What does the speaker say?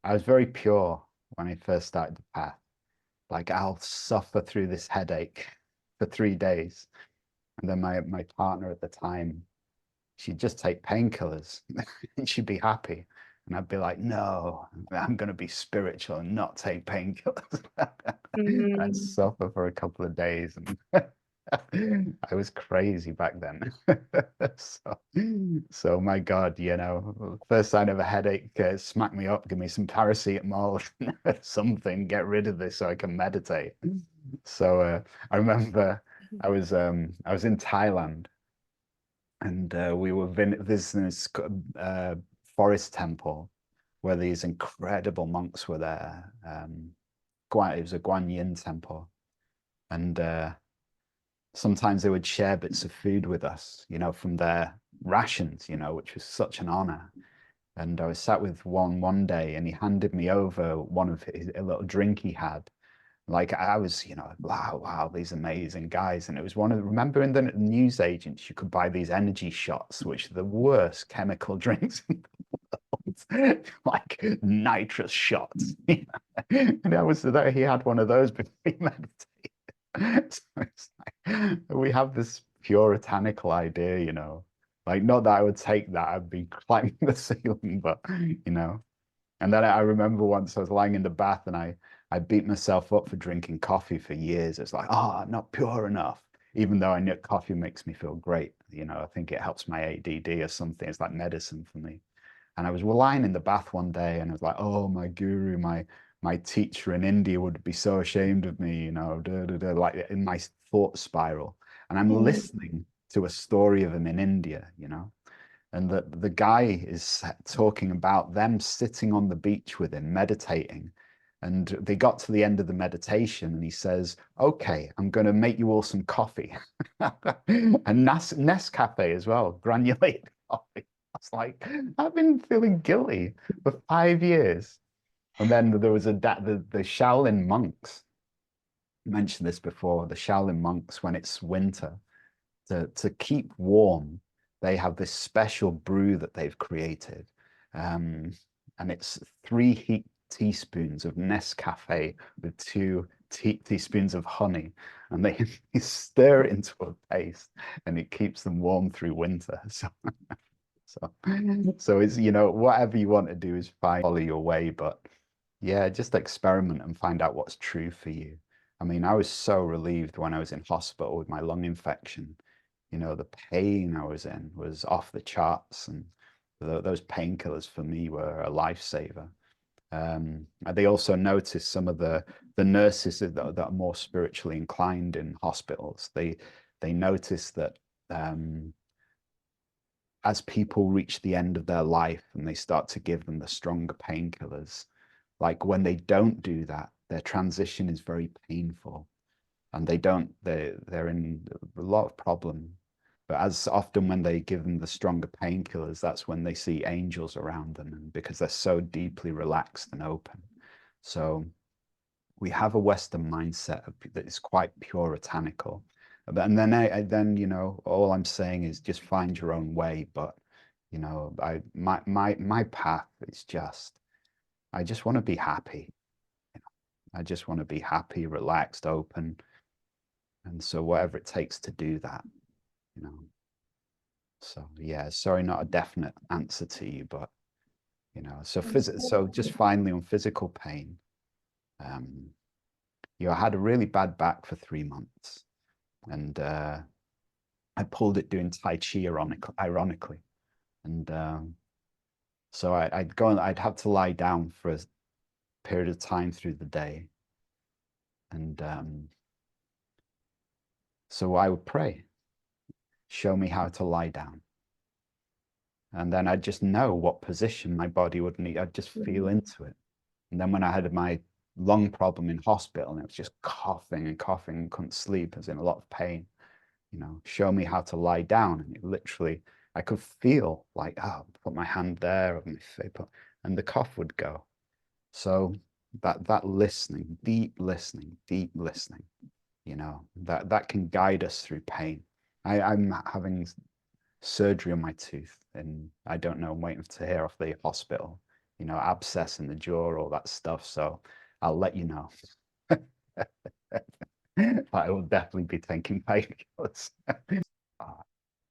I was very pure when I first started the path. Like I'll suffer through this headache for 3 days. And then my partner at the time, she'd just take painkillers and she'd be happy. And I'd be like, no, I'm going to be spiritual and not take painkillers. I'd Mm, suffer for a couple of days. And I was crazy back then. So, so my God, first sign of a headache, smack me up, give me some paracetamol, something, get rid of this so I can meditate. So I remember I was in Thailand and we were visiting this forest temple where these incredible monks were there. It was a Guan Yin temple, and sometimes they would share bits of food with us, from their rations, which was such an honor. And I was sat with one day, and he handed me over a little drink he had. Like I was, wow, wow, these amazing guys. And it was remember in the news agents, you could buy these energy shots, which are the worst chemical drinks in the world, like nitrous shots. And I was that he had one of those before he meditated. So it's like, we have this puritanical idea, like not that I would take that, I'd be climbing the ceiling, but you know. And then I remember once I was lying in the bath and I beat myself up for drinking coffee for years. It's like, oh, not pure enough. Even though I know coffee makes me feel great. I think it helps my ADD or something. It's like medicine for me. And I was lying in the bath one day and I was like, oh, my guru, my teacher in India would be so ashamed of me, like in my thought spiral. And I'm mm, listening to a story of him in India. And the guy is talking about them sitting on the beach with him, meditating. And they got to the end of the meditation, and he says, okay, I'm going to make you all some coffee. And Nescafe as well, granulated coffee. I was like, I've been feeling guilty for 5 years. And then there was the Shaolin monks. I mentioned this before, the Shaolin monks, when it's winter, to keep warm, they have this special brew that they've created. Um, and it's three heat teaspoons of Nescafe with two teaspoons of honey. And they, they stir it into a paste and it keeps them warm through winter. So, so it's, whatever you want to do is fine, follow your way. But yeah, just experiment and find out what's true for you. I mean, I was so relieved when I was in hospital with my lung infection. The pain I was in was off the charts, and those painkillers for me were a lifesaver. And they also noticed some of the nurses that are more spiritually inclined in hospitals. They noticed that as people reach the end of their life and they start to give them the stronger painkillers, like when they don't do that, their transition is very painful and they're in a lot of problem. But as often when they give them the stronger painkillers, that's when they see angels around them, and because they're so deeply relaxed and open. So we have a Western mindset that is quite puritanical. And then all I'm saying is just find your own way. But my path is just I just want to be happy. I just want to be happy, relaxed, open, and so whatever it takes to do that, you know. So yeah, sorry, not a definite answer to you, but so just finally on physical pain, um, I had a really bad back for 3 months, and I pulled it doing Tai Chi, ironically, and so I'd have to lie down for a period of time through the day, and so I would pray, show me how to lie down. And then I'd just know what position my body would need. I'd just feel mm, into it. And then when I had my lung problem in hospital and it was just coughing and coughing and couldn't sleep, I was in a lot of pain, show me how to lie down. And it literally, I could feel like, oh, put my hand there, on my face, and the cough would go. So that listening, deep listening, that can guide us through pain. I'm having surgery on my tooth, and I don't know. I'm waiting to hear off the hospital. abscess in the jaw, all that stuff. So I'll let you know. But I will definitely be thinking painkillers.